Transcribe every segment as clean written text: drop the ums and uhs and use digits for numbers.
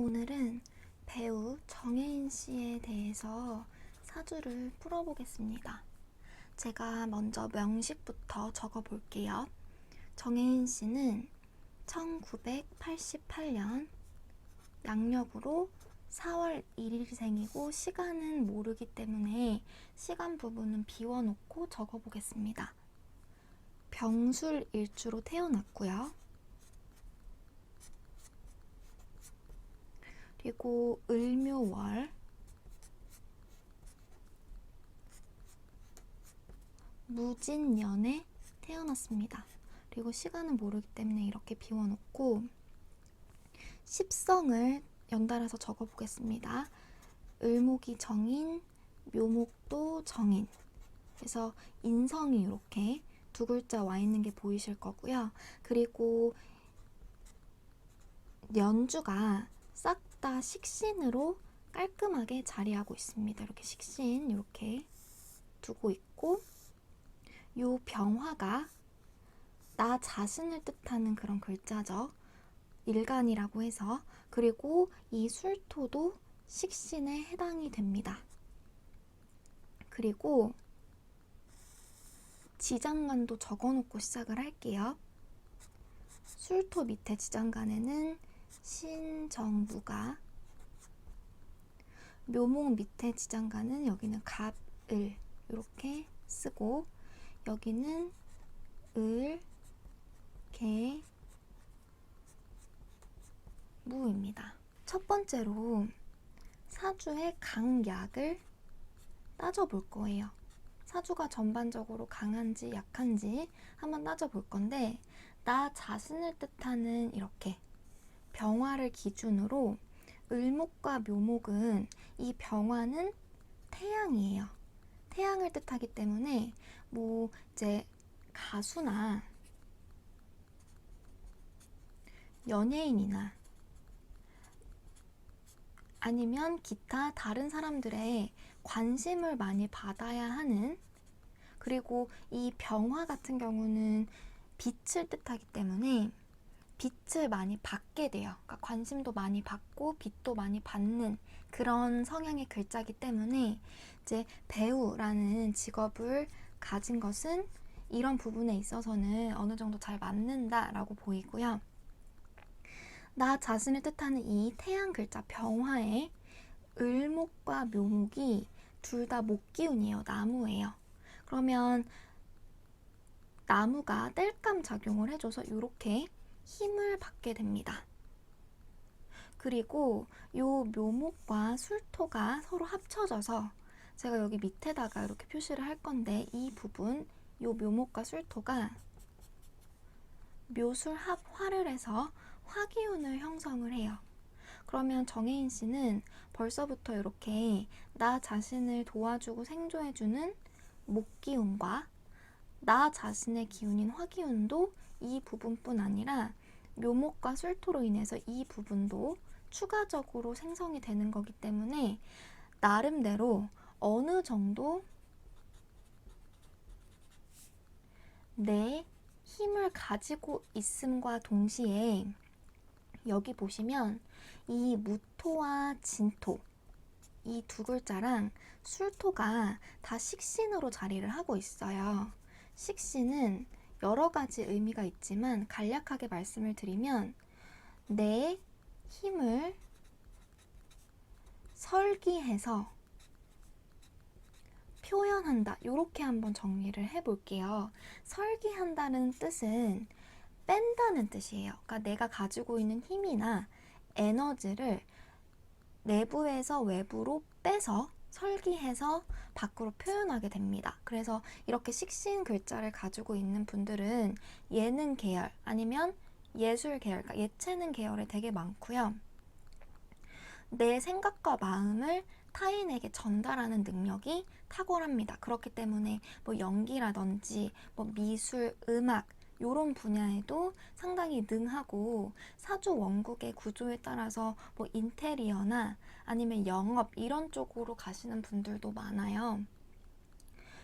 오늘은 배우 정혜인 씨에 대해서 사주를 풀어보겠습니다. 제가 먼저 명식부터 적어볼게요. 정혜인 씨는 1988년 양력으로 4월 1일생이고 시간은 모르기 때문에 시간 부분은 비워놓고 적어보겠습니다. 병술일주로 태어났고요. 그리고 을묘월, 무진년에 태어났습니다. 그리고 시간은 모르기 때문에 이렇게 비워놓고 십성을 연달아서 적어보겠습니다. 을목이 정인, 묘목도 정인. 그래서 인성이 이렇게 두 글자 와 있는 게 보이실 거고요. 그리고 연주가 싹 다 식신으로 깔끔하게 자리하고 있습니다. 이렇게 식신 이렇게 두고 있고, 요 병화가 나 자신을 뜻하는 그런 글자죠. 일간이라고 해서. 그리고 이 술토도 식신에 해당이 됩니다. 그리고 지장간도 적어놓고 시작을 할게요. 술토 밑에 지장간에는 신정무가, 묘목 밑에 지장간은 여기는 갑을 이렇게 쓰고, 여기는 을, 개, 무입니다. 첫 번째로 사주의 강약을 따져볼 거예요. 사주가 전반적으로 강한지 약한지 한번 따져볼 건데, 나 자신을 뜻하는 이렇게 병화를 기준으로 을목과 묘목은, 이 병화는 태양이에요. 태양을 뜻하기 때문에 뭐 이제 가수나 연예인이나 아니면 기타 다른 사람들의 관심을 많이 받아야 하는, 그리고 이 병화 같은 경우는 빛을 뜻하기 때문에 빛을 많이 받게 돼요. 그러니까 관심도 많이 받고 빛도 많이 받는 그런 성향의 글자이기 때문에 이제 배우라는 직업을 가진 것은 이런 부분에 있어서는 어느 정도 잘 맞는다라고 보이고요. 나 자신을 뜻하는 이 태양 글자 병화에 을목과 묘목이 둘 다 목기운이에요. 나무예요. 그러면 나무가 땔감 작용을 해줘서 이렇게 힘을 받게 됩니다. 그리고 요 묘목과 술토가 서로 합쳐져서, 제가 여기 밑에다가 이렇게 표시를 할 건데, 이 부분, 요 묘목과 술토가 묘술합화를 해서 화기운을 형성을 해요. 그러면 정혜인 씨는 벌써부터 이렇게 나 자신을 도와주고 생존해주는 목기운과 나 자신의 기운인 화기운도 이 부분뿐 아니라 묘목과 술토로 인해서 이 부분도 추가적으로 생성이 되는 거기 때문에 나름대로 어느 정도 내 힘을 가지고 있음과 동시에, 여기 보시면 이 무토와 진토, 이 두 글자랑 술토가 다 식신으로 자리를 하고 있어요. 식신은 여러 가지 의미가 있지만 간략하게 말씀을 드리면 내 힘을 설기해서 표현한다, 이렇게 한번 정리를 해볼게요. 설기한다는 뜻은 뺀다는 뜻이에요. 그러니까 내가 가지고 있는 힘이나 에너지를 내부에서 외부로 빼서 설기해서 밖으로 표현하게 됩니다. 그래서 이렇게 식신 글자를 가지고 있는 분들은 예능 계열 아니면 예술 계열, 그러니까 예체능 계열에 되게 많고요. 내 생각과 마음을 타인에게 전달하는 능력이 탁월합니다. 그렇기 때문에 뭐 연기라든지 뭐 미술, 음악 이런 분야에도 상당히 능하고, 사주 원국의 구조에 따라서 뭐 인테리어나 아니면 영업 이런 쪽으로 가시는 분들도 많아요.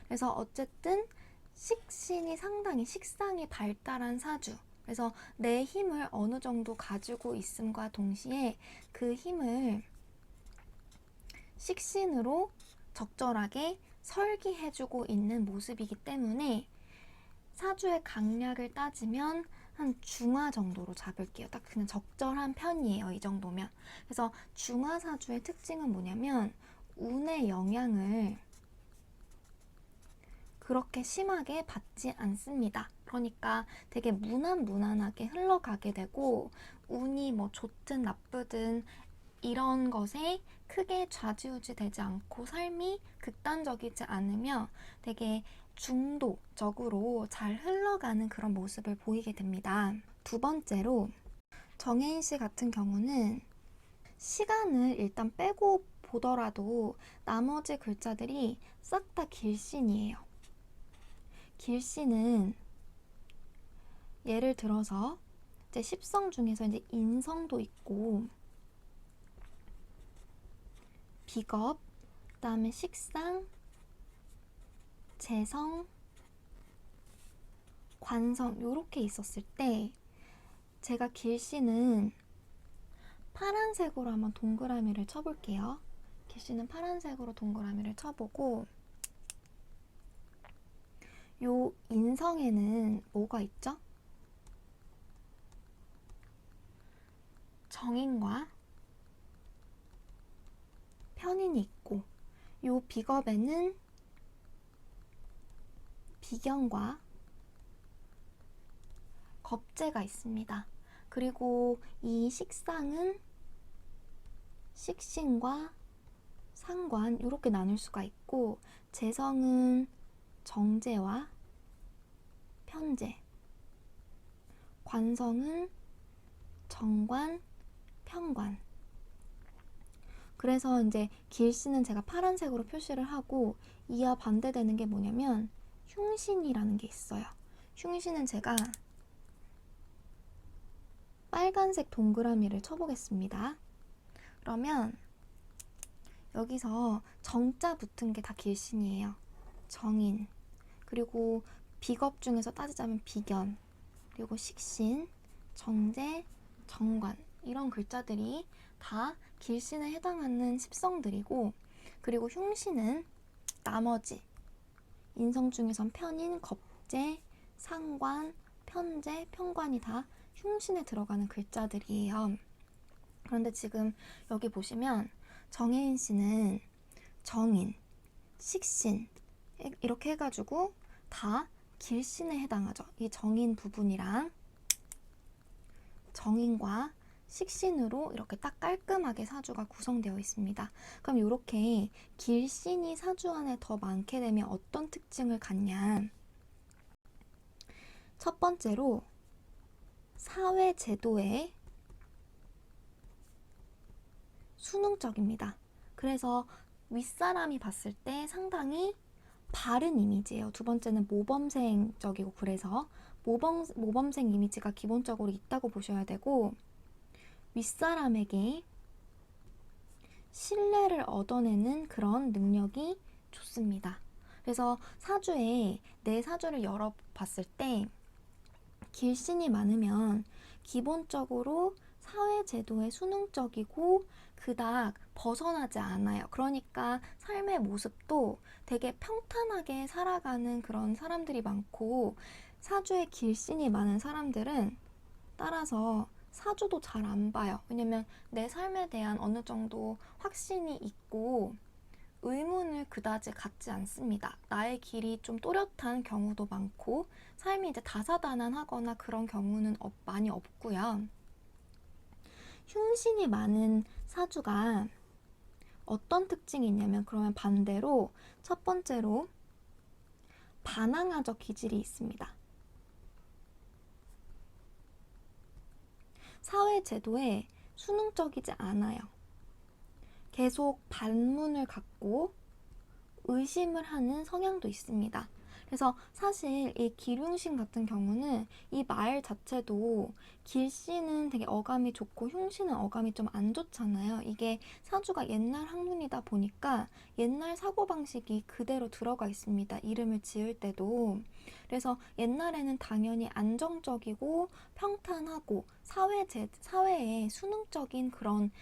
그래서 어쨌든 식신이 상당히 식상이 발달한 사주, 그래서 내 힘을 어느 정도 가지고 있음과 동시에 그 힘을 식신으로 적절하게 설기해주고 있는 모습이기 때문에 사주의 강약을 따지면 한 중화 정도로 잡을게요. 딱 그냥 적절한 편이에요. 이 정도면. 그래서 중화 사주의 특징은 뭐냐면 운의 영향을 그렇게 심하게 받지 않습니다. 그러니까 되게 무난무난하게 흘러가게 되고 운이 뭐 좋든 나쁘든 이런 것에 크게 좌지우지 되지 않고 삶이 극단적이지 않으며 되게 중도적으로 잘 흘러가는 그런 모습을 보이게 됩니다. 두 번째로 정혜인 씨 같은 경우는 시간을 일단 빼고 보더라도 나머지 글자들이 싹 다 길신이에요. 길신은 예를 들어서 이제 십성 중에서 이제 인성도 있고 비겁, 그다음에 식상, 재성, 관성 요렇게 있었을 때 제가 길씨는 파란색으로 한번 동그라미를 쳐볼게요. 길씨는 파란색으로 동그라미를 쳐보고 요 인성에는 뭐가 있죠? 정인과 편인이 있고 요 비겁에는 비견과 겁재가 있습니다. 그리고 이 식상은 식신과 상관 이렇게 나눌 수가 있고 재성은 정제와 편제, 관성은 정관, 편관. 그래서 이제 길씨는 제가 파란색으로 표시를 하고 이와 반대되는 게 뭐냐면 흉신이라는 게 있어요. 흉신은 제가 빨간색 동그라미를 쳐보겠습니다. 그러면 여기서 정자 붙은 게 다 길신이에요. 정인, 그리고 비겁 중에서 따지자면 비견, 그리고 식신, 정제, 정관 이런 글자들이 다 길신에 해당하는 십성들이고 그리고 흉신은 나머지 인성 중에선 편인, 겁재, 상관, 편재, 편관이 다 흉신에 들어가는 글자들이에요. 그런데 지금 여기 보시면 정혜인 씨는 정인, 식신 이렇게 해가지고 다 길신에 해당하죠. 이 정인 부분이랑 정인과 식신으로 이렇게 딱 깔끔하게 사주가 구성되어 있습니다. 그럼 이렇게 길신이 사주 안에 더 많게 되면 어떤 특징을 갖냐? 첫 번째로 사회 제도의 수능적입니다. 그래서 윗사람이 봤을 때 상당히 바른 이미지예요. 두 번째는 모범생적이고 그래서 모범생 이미지가 기본적으로 있다고 보셔야 되고 윗사람에게 신뢰를 얻어내는 그런 능력이 좋습니다. 그래서 사주에 내 사주를 열어봤을 때 길신이 많으면 기본적으로 사회제도에 수능적이고 그닥 벗어나지 않아요. 그러니까 삶의 모습도 되게 평탄하게 살아가는 그런 사람들이 많고 사주에 길신이 많은 사람들은 따라서 사주도 잘 안 봐요. 왜냐면 내 삶에 대한 어느 정도 확신이 있고 의문을 그다지 갖지 않습니다. 나의 길이 좀 또렷한 경우도 많고 삶이 이제 다사다난하거나 그런 경우는 많이 없고요. 흉신이 많은 사주가 어떤 특징이 있냐면 그러면 반대로 첫 번째로 반항아적 기질이 있습니다. 사회제도에 수능적이지 않아요. 계속 반문을 갖고 의심을 하는 성향도 있습니다. 그래서 사실 이 기륭신 같은 경우는 이 말 자체도 길씨는 되게 어감이 좋고 흉씨는 어감이 좀 안 좋잖아요. 이게 사주가 옛날 학문이다 보니까 옛날 사고방식이 그대로 들어가 있습니다. 이름을 지을 때도. 그래서 옛날에는 당연히 안정적이고 평탄하고 사회에 수능적인 그런